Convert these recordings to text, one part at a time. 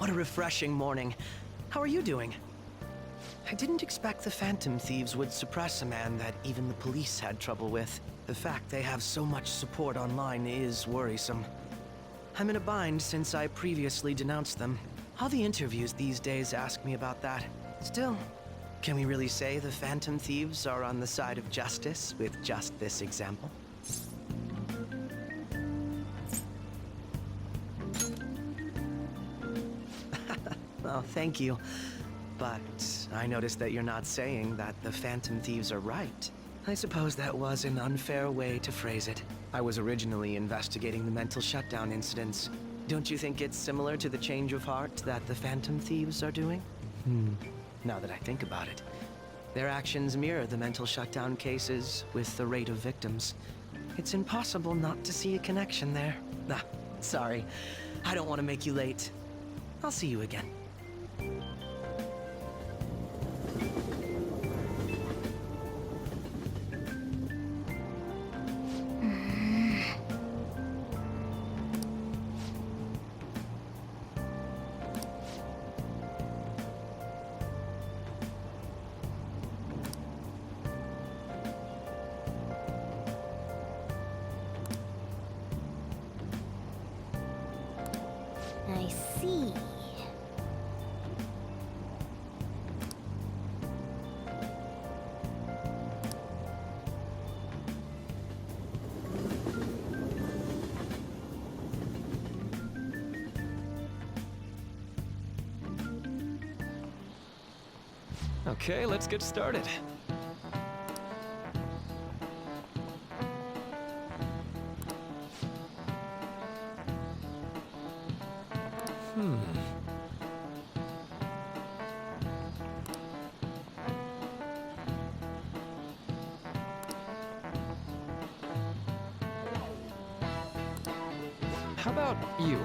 What a refreshing morning. How are you doing? I didn't expect the Phantom Thieves would suppress a man that even the police had trouble with. The fact they have so much support online is worrisome. I'm in a bind since I previously denounced them. All the interviews these days ask me about that. Still, can we really say the Phantom Thieves are on the side of justice with just this example? Oh, thank you. But I noticed that you're not saying that the Phantom Thieves are right. I suppose that was an unfair way to phrase it. I was originally investigating the mental shutdown incidents. Don't you think it's similar to the change of heart that the Phantom Thieves are doing? Now that I think about it, their actions mirror the mental shutdown cases with the rate of victims. It's impossible not to see a connection there. Nah, sorry. I don't want to make you late. I'll see you again. I see. Okay, let's get started. How about you?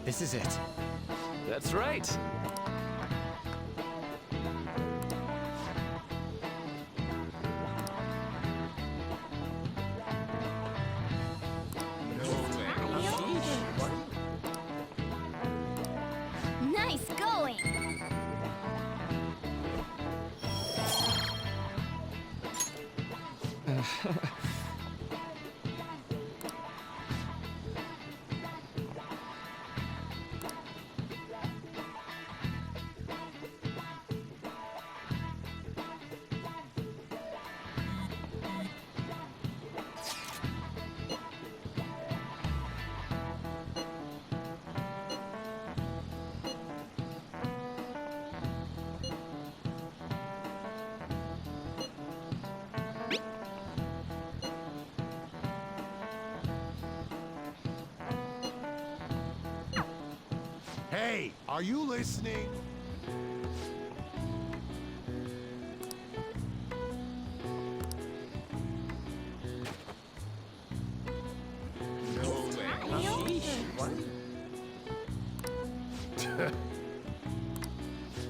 This is it. That's right. Nice going. Hey, are you listening?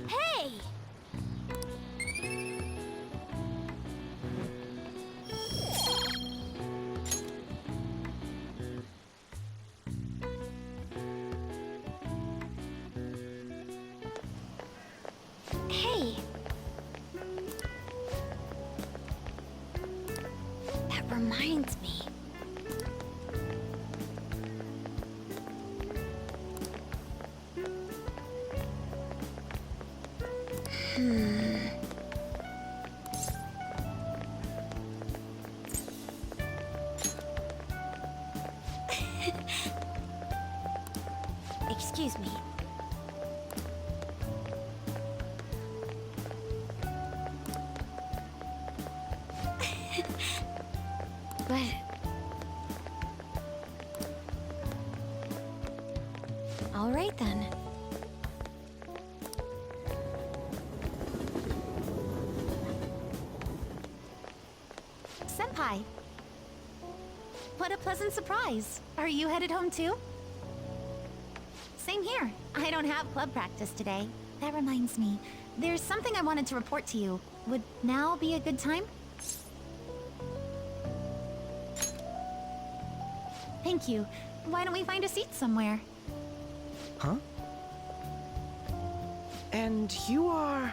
Hey! Hey! That reminds me. Excuse me. But... all right then. Senpai. What a pleasant surprise. Are you headed home too? Same here. I don't have club practice today. That reminds me, there's something I wanted to report to you. Would now be a good time? Thank you. Why don't we find a seat somewhere? Huh? And you are...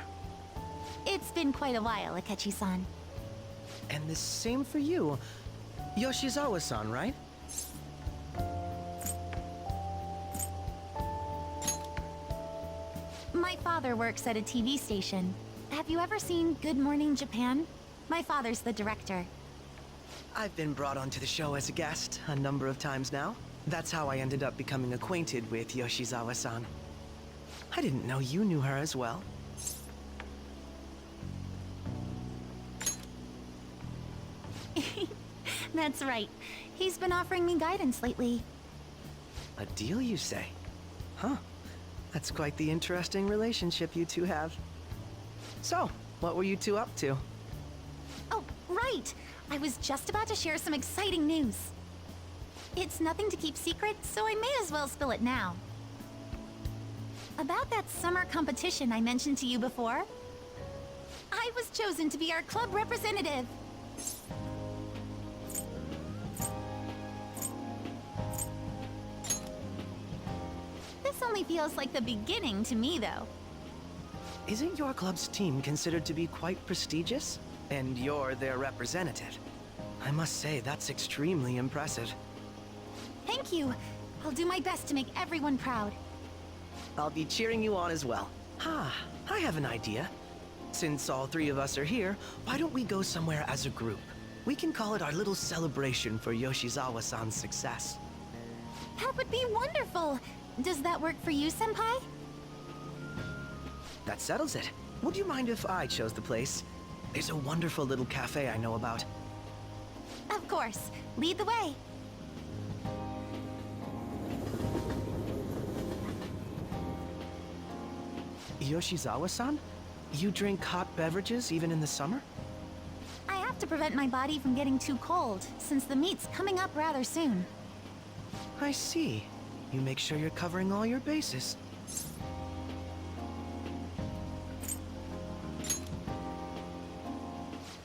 It's been quite a while, Akechi-san. And the same for you. Yoshizawa-san, right? My father works at a TV station. Have you ever seen Good Morning Japan? My father's the director. I've been brought onto the show as a guest a number of times now. That's how I ended up becoming acquainted with Yoshizawa-san. I didn't know you knew her as well. That's right. He's been offering me guidance lately. A deal, you say? Huh. That's quite the interesting relationship you two have. So, what were you two up to? Oh, right! I was just about to share some exciting news. It's nothing to keep secret, so I may as well spill it now. About that summer competition I mentioned to you before, I was chosen to be our club representative. This only feels like the beginning to me, though. Isn't your club's team considered to be quite prestigious? And you're their representative. I must say, that's extremely impressive. Thank you. I'll do my best to make everyone proud. I'll be cheering you on as well. I have an idea. Since all three of us are here, why don't we go somewhere as a group? We can call it our little celebration for Yoshizawa-san's success. That would be wonderful. Does that work for you, Senpai? That settles it. Would you mind if I chose the place? There's a wonderful little cafe I know about. Of course. Lead the way. Yoshizawa-san? You drink hot beverages even in the summer? I have to prevent my body from getting too cold, since the meet's coming up rather soon. I see. You make sure you're covering all your bases.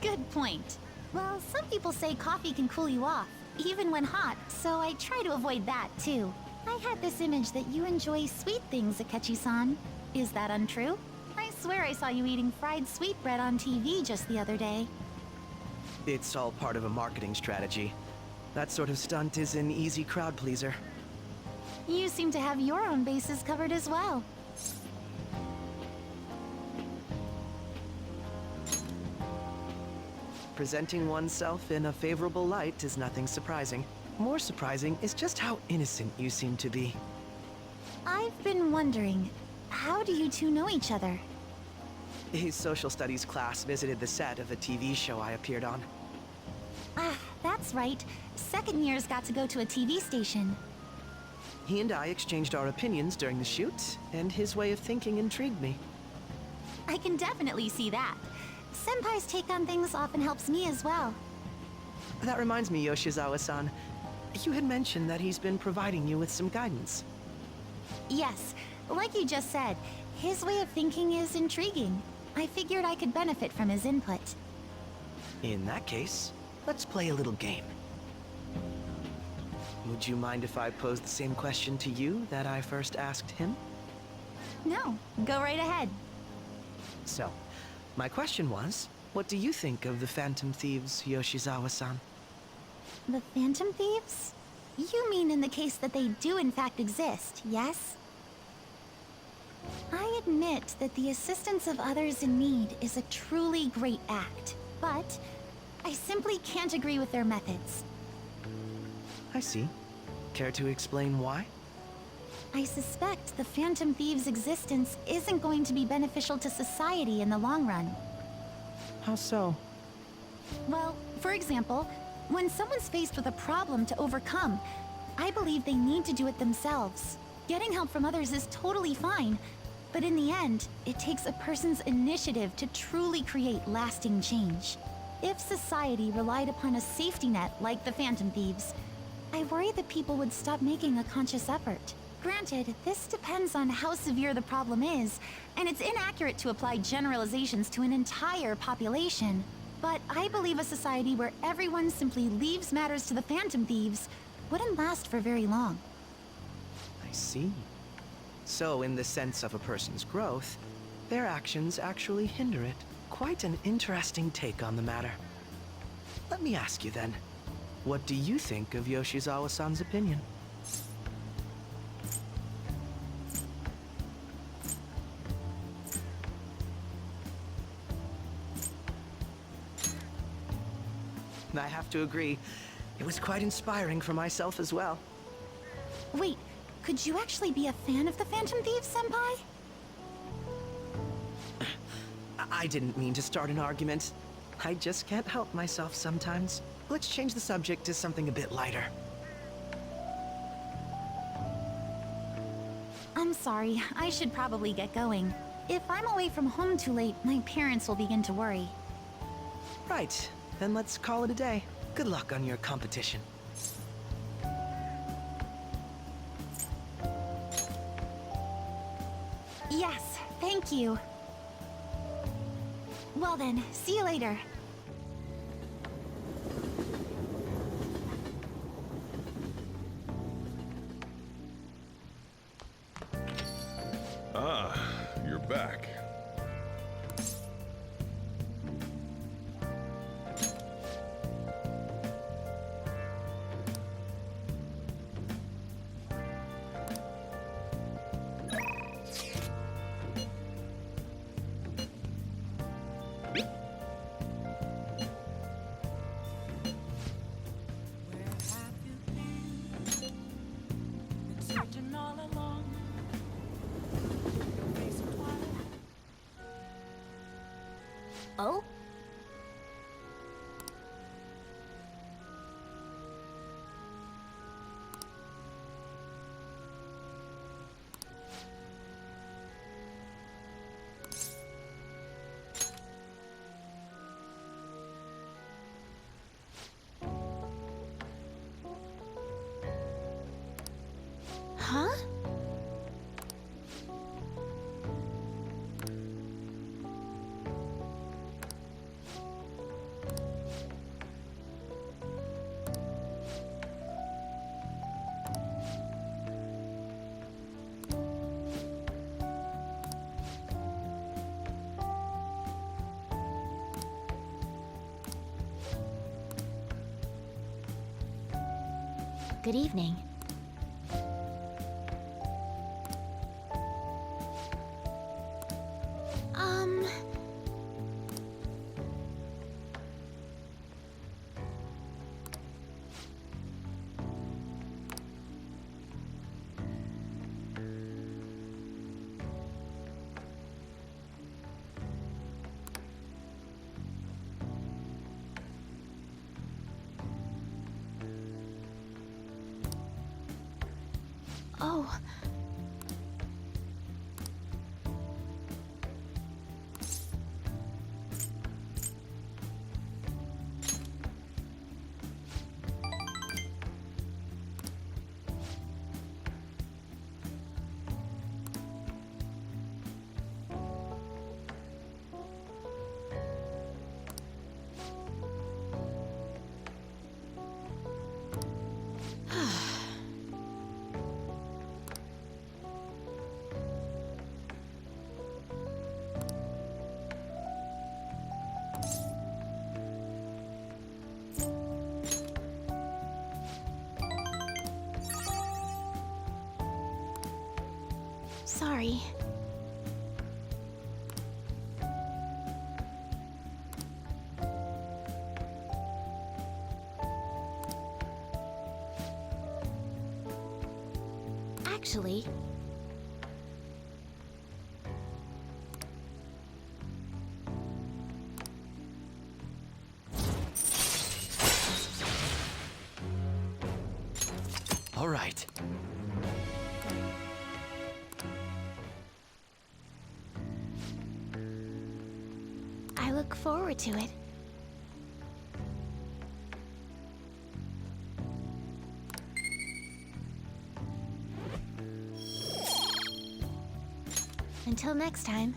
Good point. Well, some people say coffee can cool you off, even when hot, so I try to avoid that, too. I had this image that you enjoy sweet things, Akechi-san. Is that untrue? I swear I saw you eating fried sweetbread on TV just the other day. It's all part of a marketing strategy. That sort of stunt is an easy crowd pleaser. You seem to have your own bases covered as well. Presenting oneself in a favorable light is nothing surprising. More surprising is just how innocent you seem to be. I've been wondering, how do you two know each other? His social studies class visited the set of a TV show I appeared on. Ah, that's right. Second years got to go to a TV station. He and I exchanged our opinions during the shoot, and his way of thinking intrigued me. I can definitely see that. Senpai's take on things often helps me as well. That reminds me, Yoshizawa-san. You had mentioned that he's been providing you with some guidance. Yes, like you just said, his way of thinking is intriguing. I figured I could benefit from his input. In that case, let's play a little game. Would you mind if I posed the same question to you that I first asked him? No, go right ahead. So, my question was, what do you think of the Phantom Thieves, Yoshizawa-san? The Phantom Thieves? You mean in the case that they do in fact exist, yes? I admit that the assistance of others in need is a truly great act, but I simply can't agree with their methods. I see. Care to explain why? I suspect the Phantom Thieves' existence isn't going to be beneficial to society in the long run. How so? Well, for example, when someone's faced with a problem to overcome, I believe they need to do it themselves. Getting help from others is totally fine, but in the end, it takes a person's initiative to truly create lasting change. If society relied upon a safety net like the Phantom Thieves, I worry that people would stop making a conscious effort. Granted, this depends on how severe the problem is, and it's inaccurate to apply generalizations to an entire population. But I believe a society where everyone simply leaves matters to the Phantom Thieves wouldn't last for very long. I see. So, in the sense of a person's growth, their actions actually hinder it. Quite an interesting take on the matter. Let me ask you then, what do you think of Yoshizawa-san's opinion? I have to agree, it was quite inspiring for myself as well. Wait, could you actually be a fan of the Phantom Thieves, Senpai? I didn't mean to start an argument. I just can't help myself sometimes. Let's change the subject to something a bit lighter. I'm sorry, I should probably get going. If I'm away from home too late, my parents will begin to worry. Right, then let's call it a day. Good luck on your competition. Yes, thank you. Well then, see you later. Ah, you're back. Oh? Huh? Good evening. Oh. Sorry. actually. All right. I look forward to it. Until next time.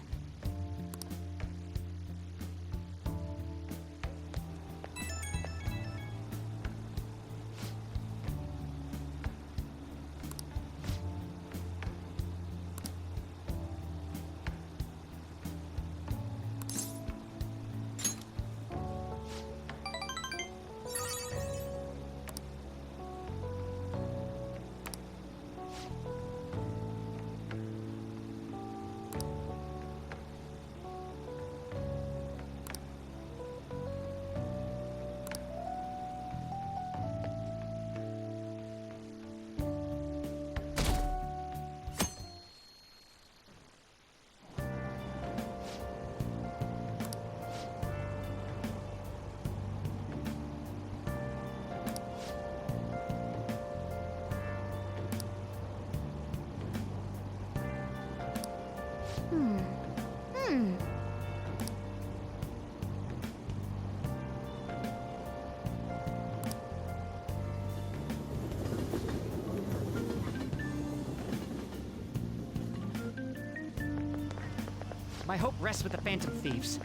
My hope rests with the Phantom Thieves.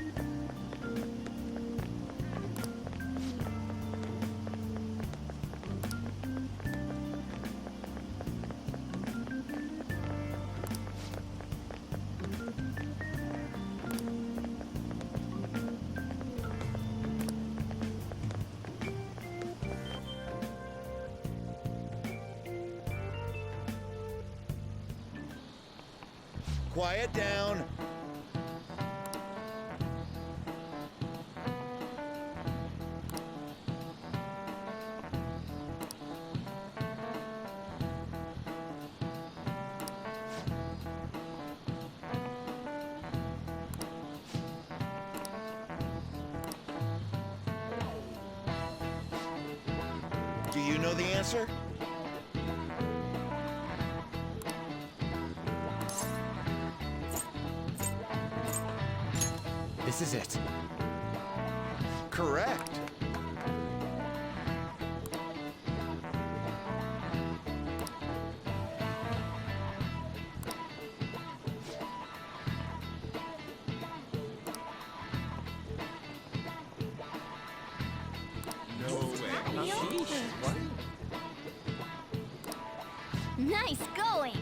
Quiet down. Do you know the answer? This is it. Correct. No way. Nice going!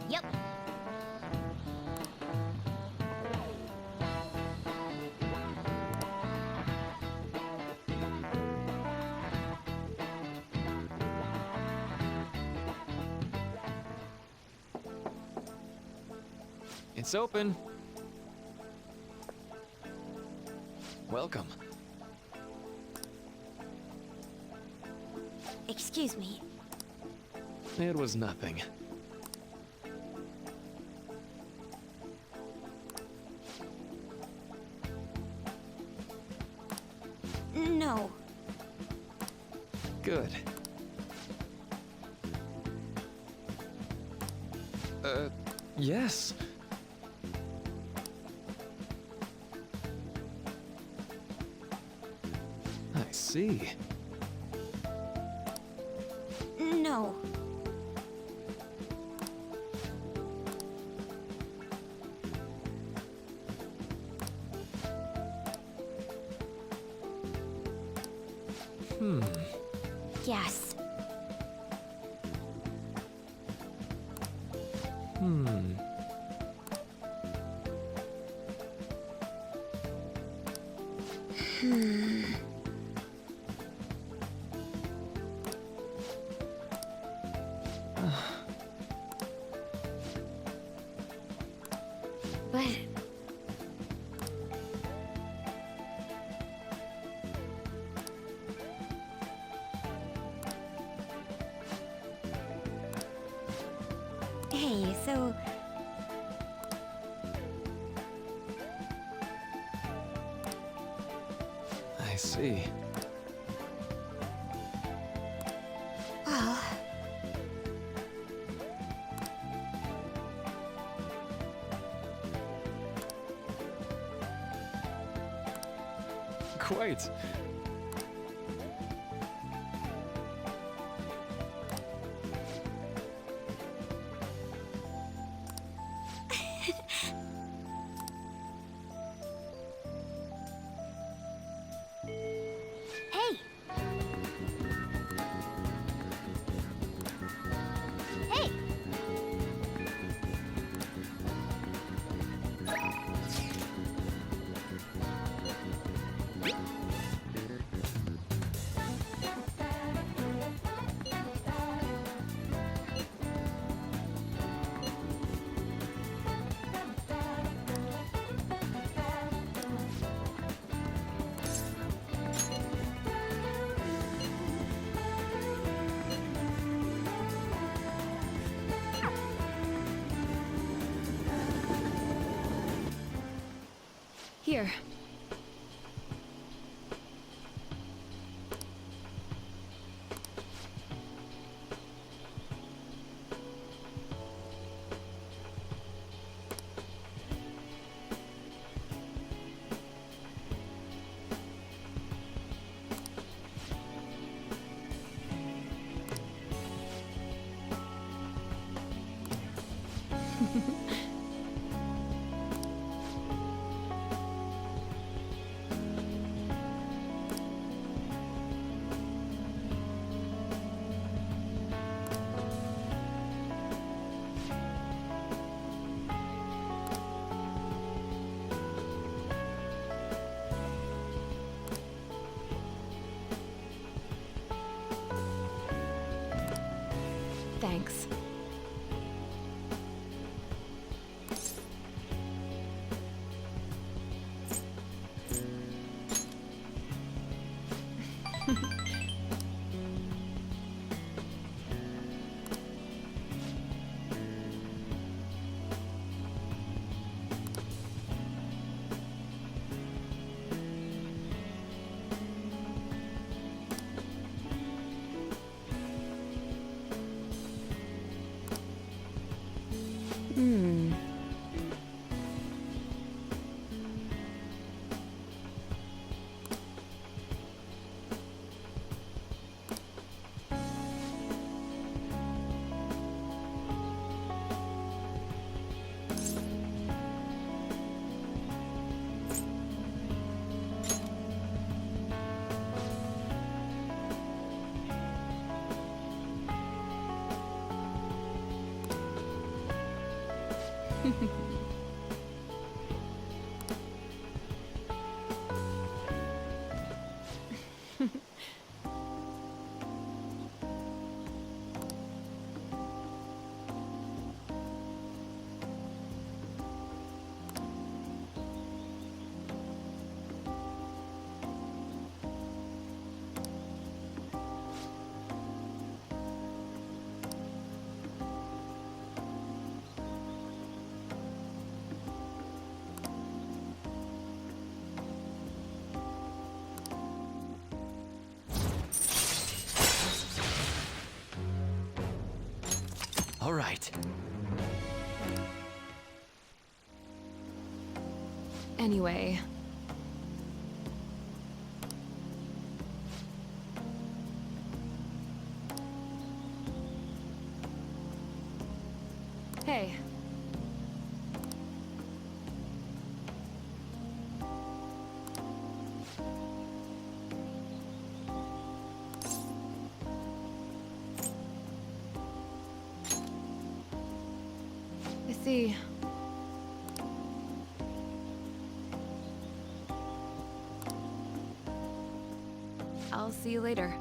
Yep. It's open. Welcome. Excuse me. It was nothing. No. Good. Yes. I see. No. Yes. But hey, so I see. well, Quite. hey. Hey. Here. Thanks. All right. Anyway. Hey. I see. I'll see you later.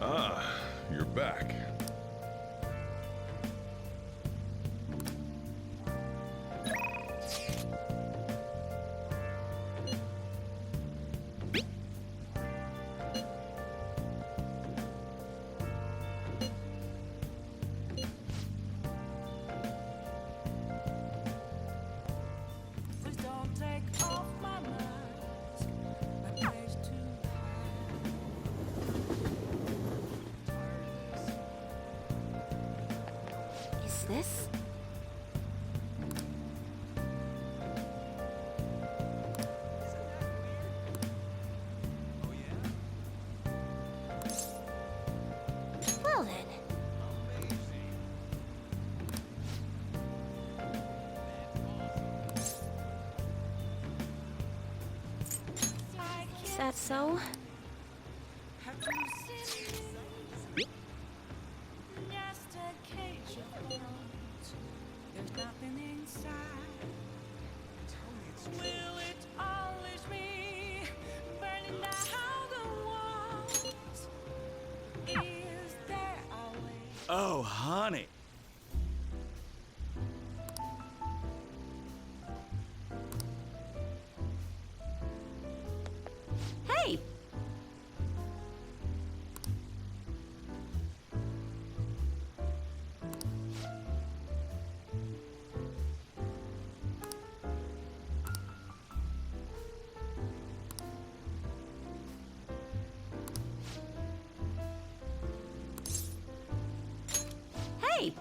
Ah, you're back. Is this? Well then. Is that so? Oh, honey. Hey! Hey!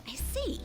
I see.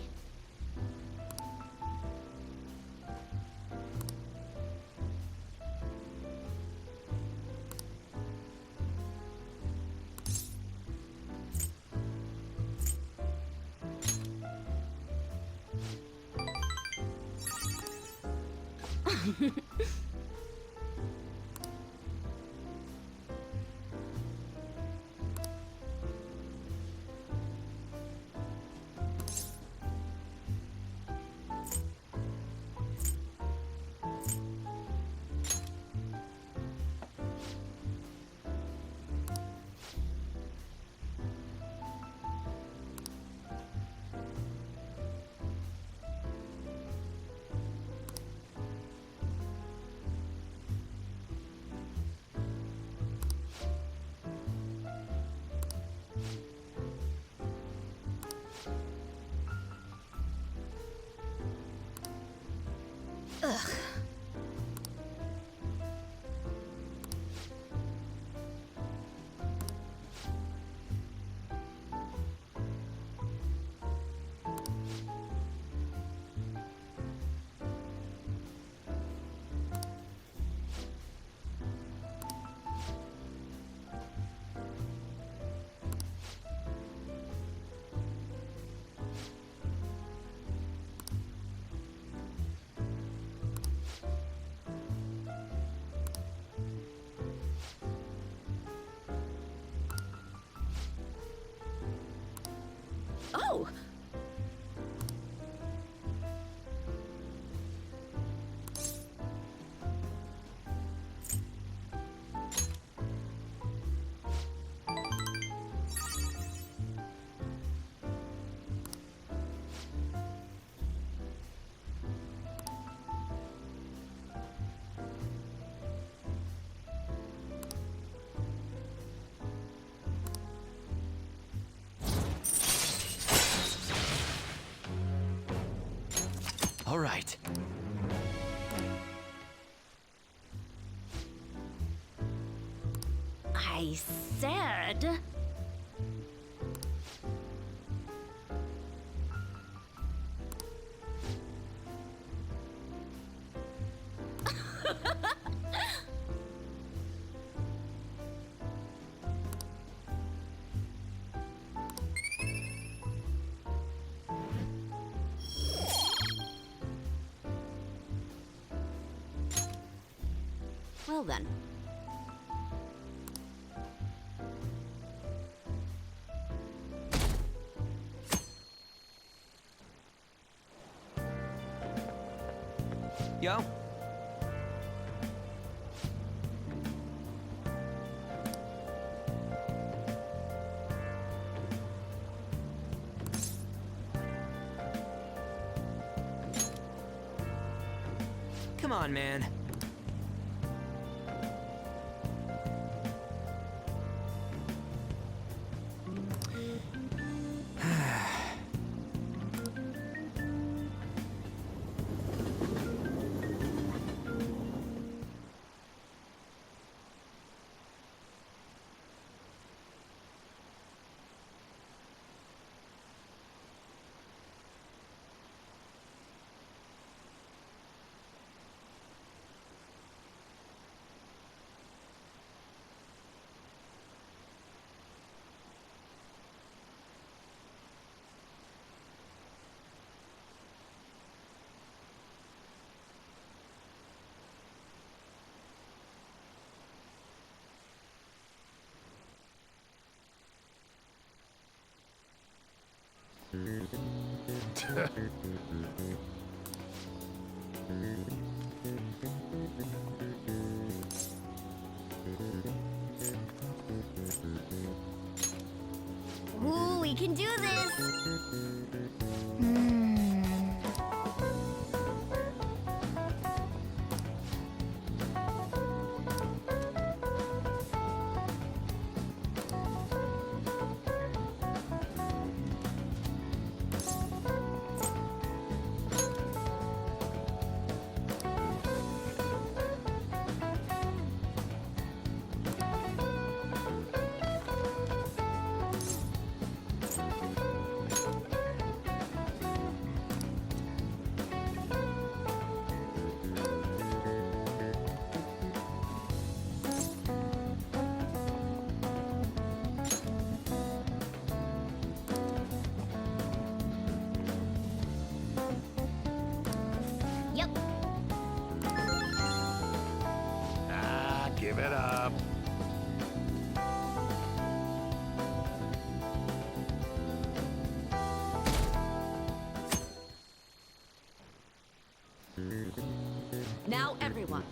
All right. I said... Well then. Yo. Come on, man. Ooh, we can do this! Yep. Ah, give it up. Now everyone.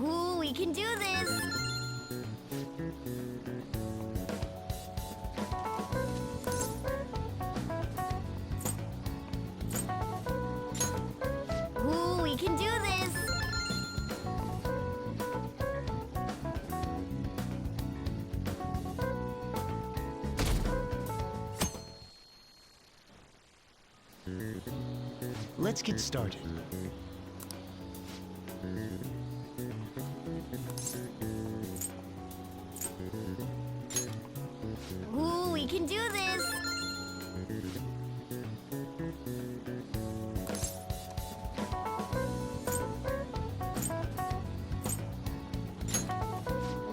Ooh, we can do this! Ooh, we can do this! Let's get started. Ooh, we can do this!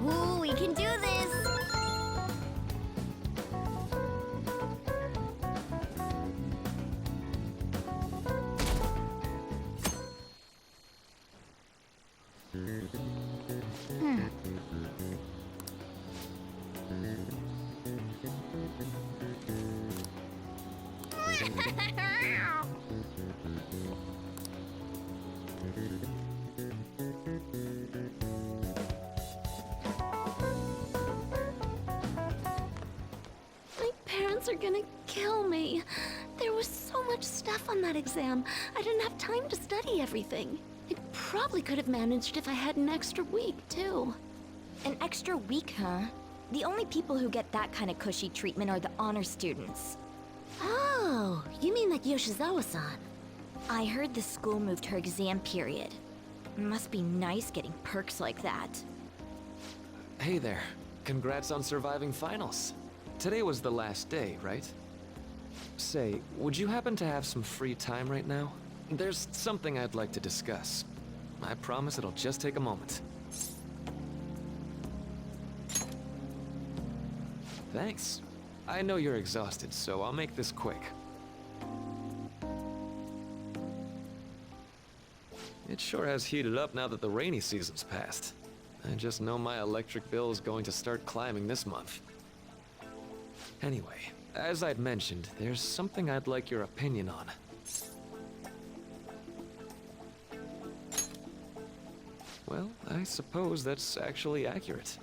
Ooh, we can do this! My parents are gonna kill me. There was so much stuff on that exam. I didn't have time to study everything. I probably could have managed if I had an extra week, too. An extra week, huh? The only people who get that kind of cushy treatment are the honor students. Oh, you mean like Yoshizawa-san? I heard the school moved her exam period. Must be nice getting perks like that. Hey there. Congrats on surviving finals. Today was the last day, right? Say, would you happen to have some free time right now? There's something I'd like to discuss. I promise it'll just take a moment. Thanks. I know you're exhausted, so I'll make this quick. It sure has heated up now that the rainy season's passed. I just know my electric bill is going to start climbing this month. Anyway, as I'd mentioned, there's something I'd like your opinion on. Well, I suppose that's actually accurate.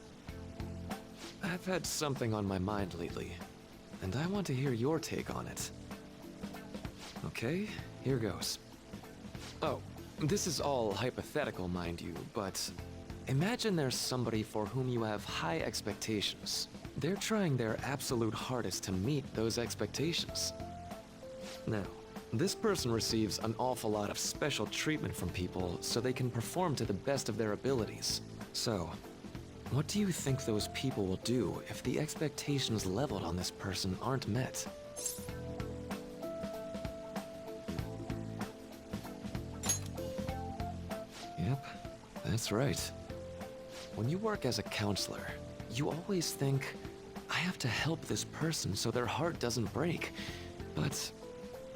I've had something on my mind lately, and I want to hear your take on it. Okay, here goes. Oh, this is all hypothetical, mind you, but imagine there's somebody for whom you have high expectations. They're trying their absolute hardest to meet those expectations. Now, this person receives an awful lot of special treatment from people so they can perform to the best of their abilities. So, what do you think those people will do if the expectations leveled on this person aren't met? Yep, that's right. When you work as a counselor, you always think, I have to help this person so their heart doesn't break. But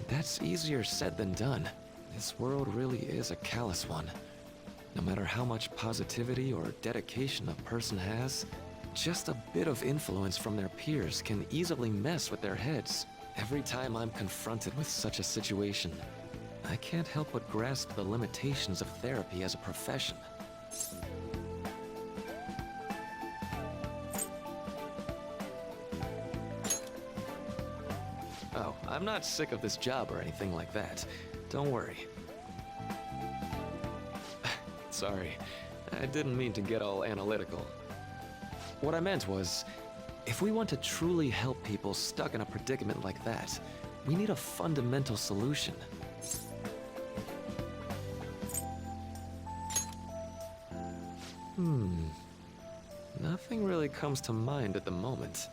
that's easier said than done. This world really is a callous one. No matter how much positivity or dedication a person has, just a bit of influence from their peers can easily mess with their heads. Every time I'm confronted with such a situation, I can't help but grasp the limitations of therapy as a profession. Oh, I'm not sick of this job or anything like that. Don't worry. Sorry, I didn't mean to get all analytical. What I meant was, if we want to truly help people stuck in a predicament like that, we need a fundamental solution. Nothing really comes to mind at the moment.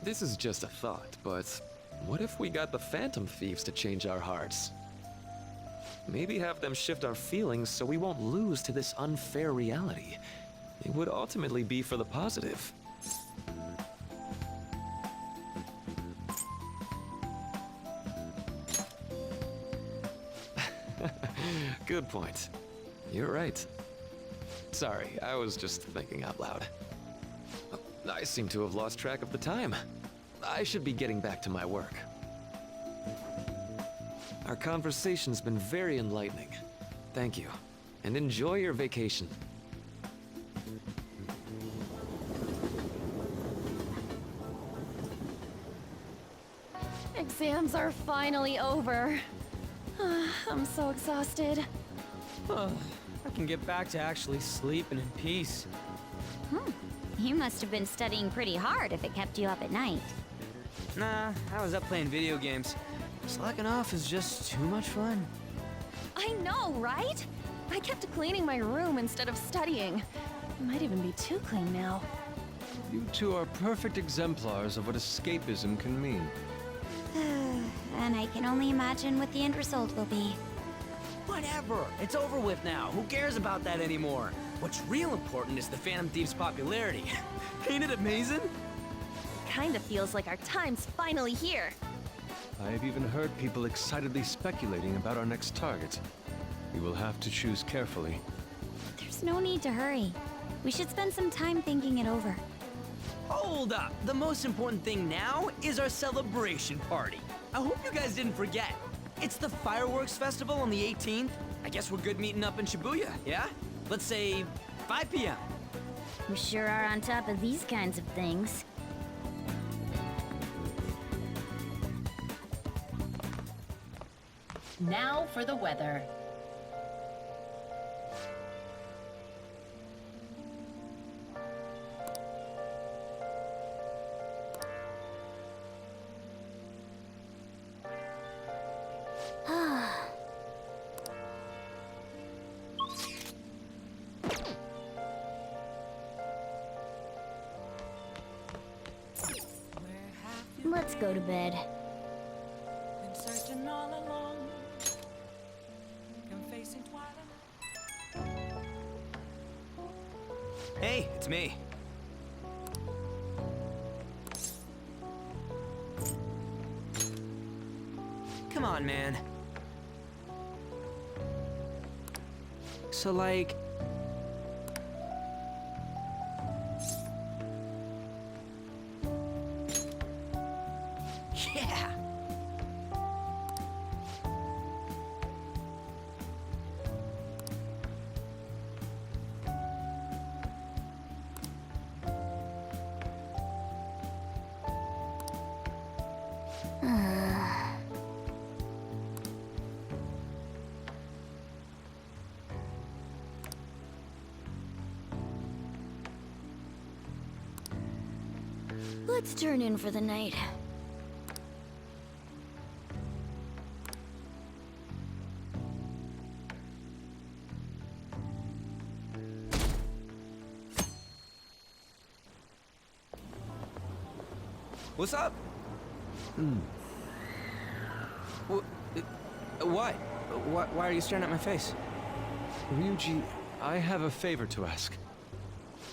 This is just a thought, but what if we got the Phantom Thieves to change our hearts? Maybe have them shift our feelings so we won't lose to this unfair reality. It would ultimately be for the positive. Good point. You're right. Sorry, I was just thinking out loud. I seem to have lost track of the time. I should be getting back to my work. Our conversation's been very enlightening. Thank you, and enjoy your vacation. Exams are finally over. I'm so exhausted. I can get back to actually sleeping in peace. You must have been studying pretty hard if it kept you up at night. Nah, I was up playing video games. Slacking off is just too much fun. I know, right? I kept cleaning my room instead of studying. It might even be too clean now. You two are perfect exemplars of what escapism can mean. And I can only imagine what the end result will be. Whatever. It's over with now. Who cares about that anymore? What's real important is the Phantom Thieves' popularity. Ain't it amazing? Kinda feels like our time's finally here. I have even heard people excitedly speculating about our next target. We will have to choose carefully. There's no need to hurry. We should spend some time thinking it over. Hold up. The most important thing now is our celebration party. I hope you guys didn't forget. It's the fireworks festival on the 18th. I guess we're good meeting up in Shibuya, yeah? Let's say 5 p.m. We sure are on top of these kinds of things. Now for the weather. Let's go to bed. Been searching all along, been facing twilight. Hey, it's me. Come on, man. So, like... Yeah! Let's turn in for the night. What's up? What? Why are you staring at my face? Ryuji, I have a favor to ask.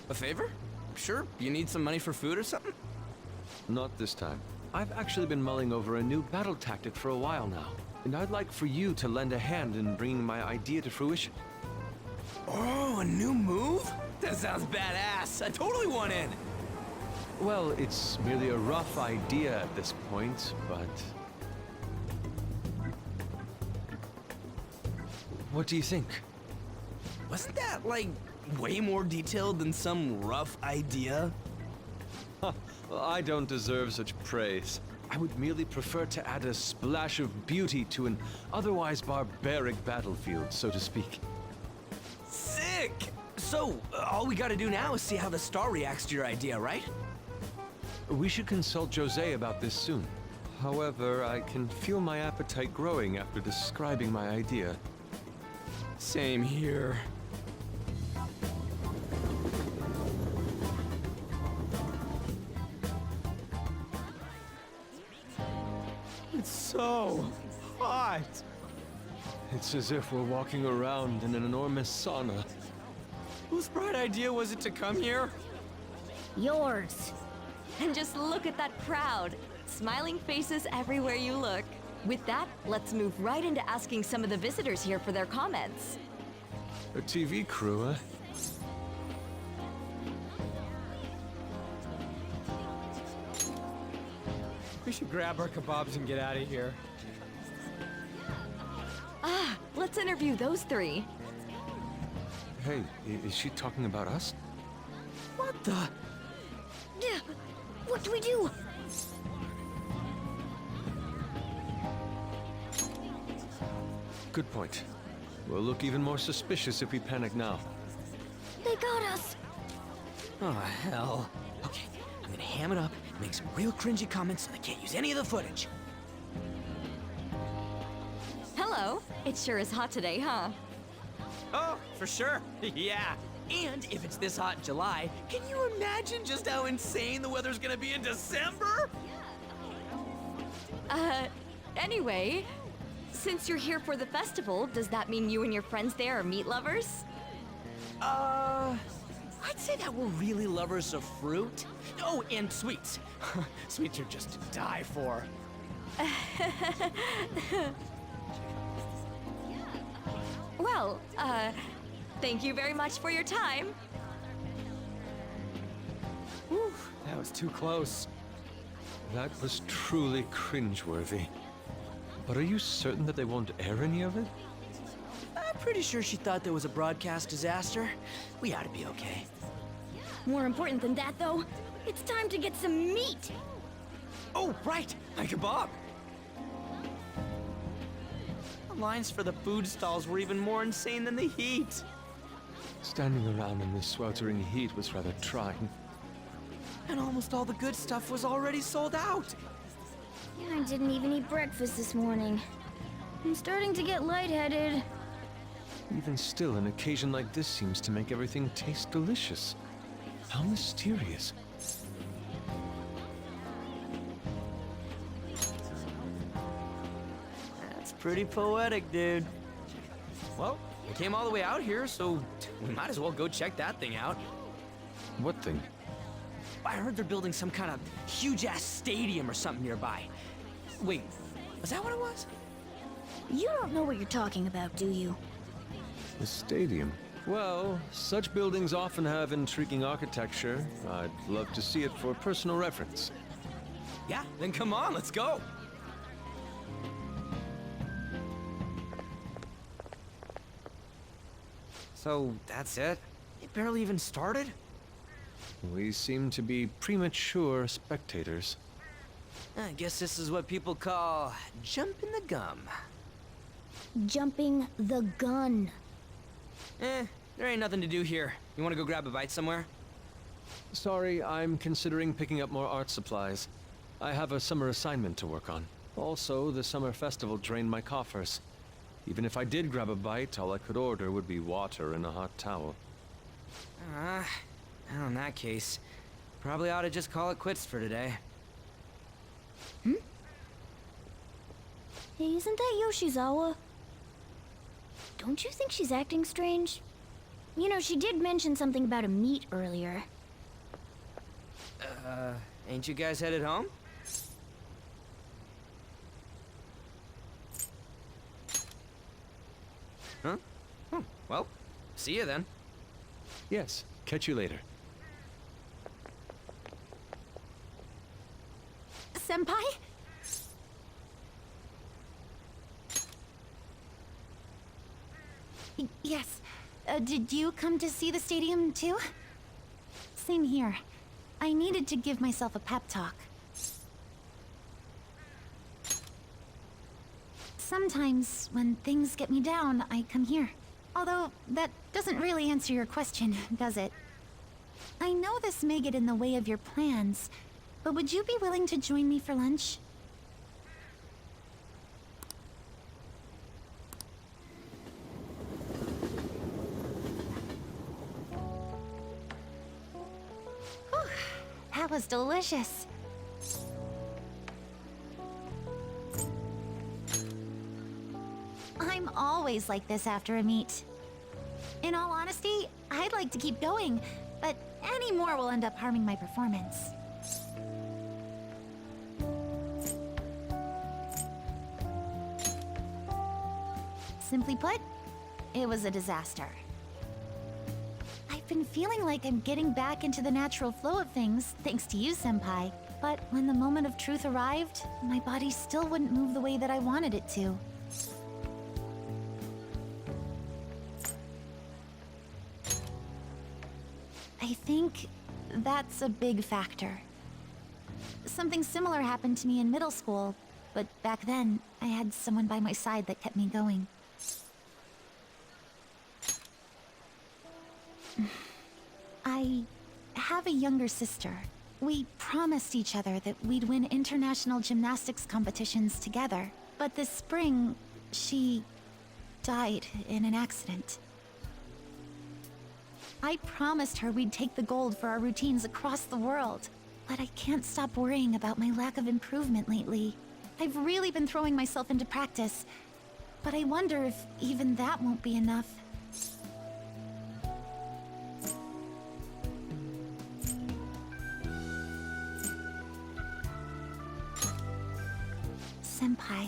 A favor? Sure. You need some money for food or something? Not this time. I've actually been mulling over a new battle tactic for a while now, and I'd like for you to lend a hand in bringing my idea to fruition. Oh, a new move? That sounds badass. I totally want in. Well, it's merely a rough idea at this point, but... What do you think? Wasn't that, like, way more detailed than some rough idea? Huh. Well, I don't deserve such praise. I would merely prefer to add a splash of beauty to an otherwise barbaric battlefield, so to speak. Sick! So, all we gotta do now is see how the star reacts to your idea, right? We should consult Jose about this soon. However, I can feel my appetite growing after describing my idea. Same here. It's so hot. It's as if we're walking around in an enormous sauna. Whose bright idea was it to come here? Yours. And just look at that crowd. Smiling faces everywhere you look. With that, let's move right into asking some of the visitors here for their comments. A TV crew, huh? We should grab our kebabs and get out of here. Ah, let's interview those three. Hey, is she talking about us? What the? What do we do? Good point. We'll look even more suspicious if we panic now. They got us. Oh, hell. Okay, I'm gonna ham it up and make some real cringy comments so they can't use any of the footage. Hello. It sure is hot today, huh? Oh, for sure. Yeah. And if it's this hot in July, can you imagine just how insane the weather's gonna be in December? Anyway, since you're here for the festival, does that mean you and your friends there are meat lovers? I'd say that we're really lovers of fruit. Oh, and sweets. Sweets are just to die for. Well, thank you very much for your time. Whew, that was too close. That was truly cringeworthy. But are you certain that they won't air any of it? I'm pretty sure she thought there was a broadcast disaster. We ought to be okay. More important than that, though, it's time to get some meat. Oh, right! My kebab! The lines for the food stalls were even more insane than the heat. Standing around in the sweltering heat was rather trying. And almost all the good stuff was already sold out. I didn't even eat breakfast this morning. I'm starting to get lightheaded. Even still, an occasion like this seems to make everything taste delicious. How mysterious. Pretty poetic, dude. Well, we came all the way out here, so we might as well go check that thing out. What thing? I heard they're building some kind of huge-ass stadium or something nearby. Wait, was that what it was? You don't know what you're talking about, do you? The stadium. Well, such buildings often have intriguing architecture. I'd love to see it for personal reference. Yeah, then come on, let's go. So, that's it? It barely even started? We seem to be premature spectators. I guess this is what people call jumping the gum. Jumping the gun. There ain't nothing to do here. You wanna go grab a bite somewhere? Sorry, I'm considering picking up more art supplies. I have a summer assignment to work on. Also, the summer festival drained my coffers. Even if I did grab a bite, all I could order would be water and a hot towel. Well, in that case, probably ought to just call it quits for today. Hey, isn't that Yoshizawa? Don't you think she's acting strange? You know, she did mention something about a meet earlier. Ain't you guys headed home? Huh? Oh, well, see you then. Yes, catch you later. Senpai? Yes. Did you come to see the stadium too? Same here. I needed to give myself a pep talk. Sometimes, when things get me down, I come here. Although, that doesn't really answer your question, does it? I know this may get in the way of your plans, but would you be willing to join me for lunch? Whew, that was delicious. I'm always like this after a meet. In all honesty, I'd like to keep going, but any more will end up harming my performance. Simply put, it was a disaster. I've been feeling like I'm getting back into the natural flow of things, thanks to you, Senpai. But when the moment of truth arrived, my body still wouldn't move the way that I wanted it to. I think that's a big factor. Something similar happened to me in middle school, but back then, I had someone by my side that kept me going. I have a younger sister. We promised each other that we'd win international gymnastics competitions together. But this spring, she died in an accident. I promised her we'd take the gold for our routines across the world. But I can't stop worrying about my lack of improvement lately. I've really been throwing myself into practice, but I wonder if even that won't be enough. Senpai,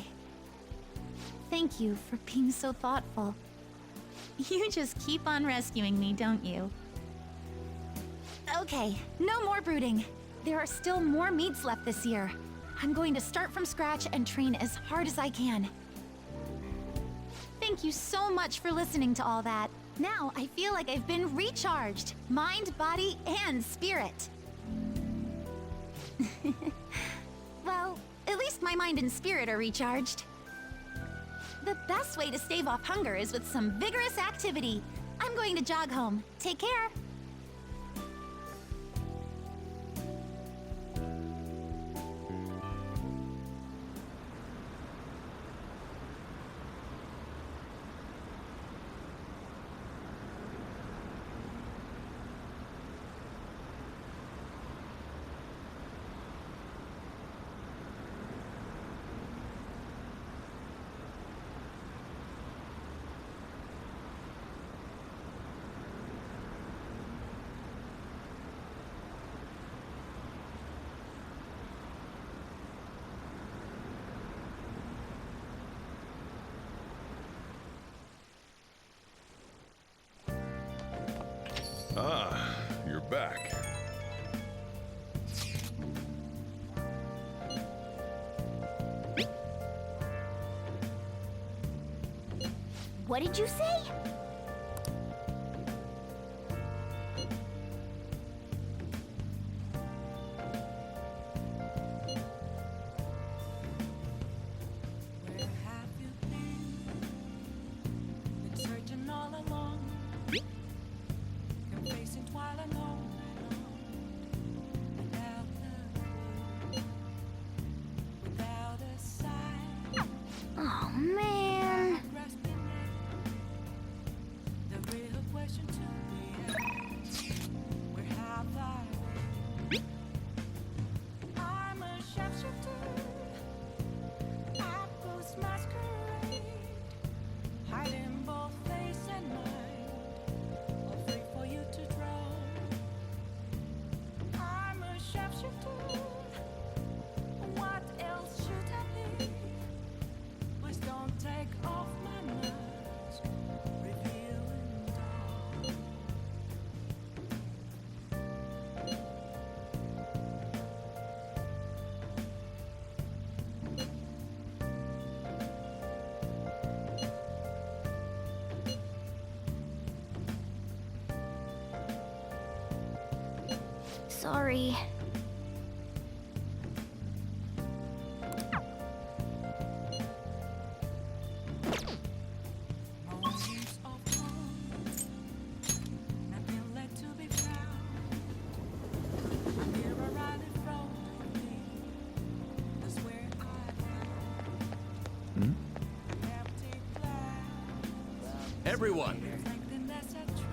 thank you for being so thoughtful. You just keep on rescuing me, don't you? Okay, no more brooding. There are still more meets left this year. I'm going to start from scratch and train as hard as I can. Thank you so much for listening to all that. Now I feel like I've been recharged, mind, body, and spirit. Well, at least my mind and spirit are recharged. The best way to stave off hunger is with some vigorous activity. I'm going to jog home. Take care. back. What did you say? Where have you been searching all along, confessing while alone, without a sign. Oh man. Grasping the real question to be asked. Where have I been? I'm a shapeshifter. Apples masquerade, hiding both face and mind, all free for you to draw. I'm a shapeshifter. What else should I be? Please don't take off my mask, revealing dawn. Sorry. Moments of calm, nothing left to be found. A mirror right in front of me, that's where I found empty glass. Everyone, Something that's a truth.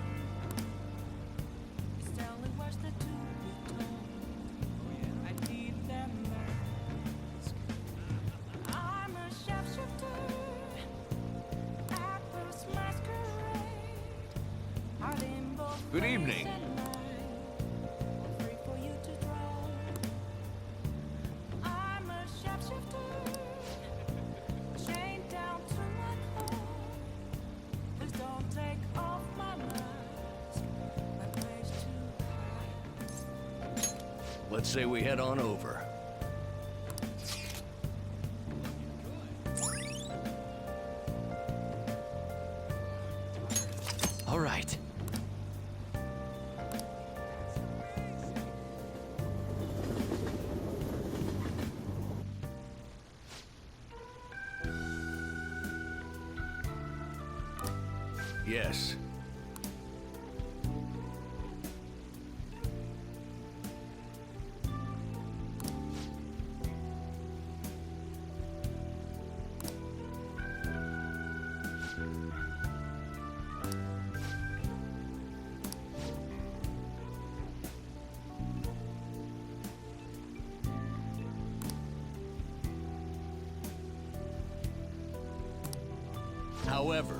It's telling words that to be told. I need them mask. I'm a shapeshifter. Apples masquerade. Hiding both Good face evening. and mind. Free for you to draw. I'm a shapeshifter. Chained down to my core. Please don't take off my mask. My place to hide. Let's say we head on over. All right. Yes. however,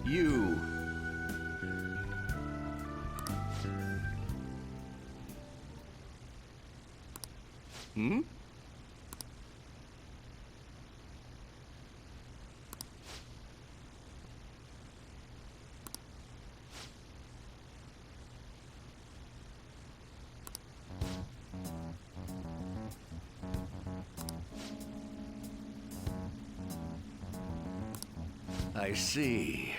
You. Hmm? I see.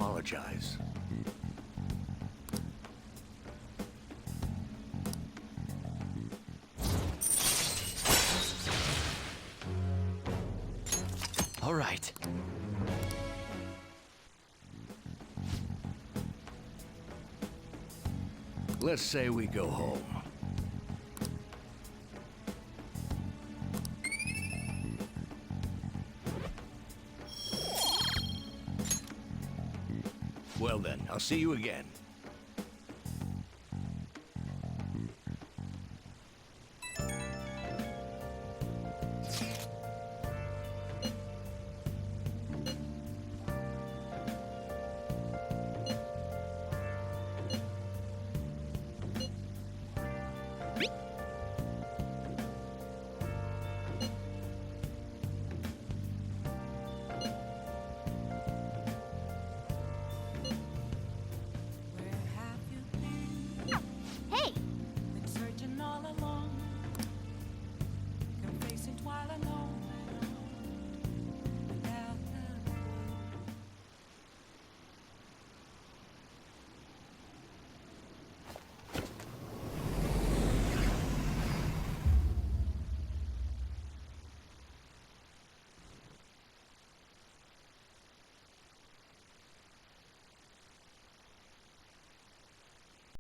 apologize. All right. Let's say we go home. Well then, I'll see you again.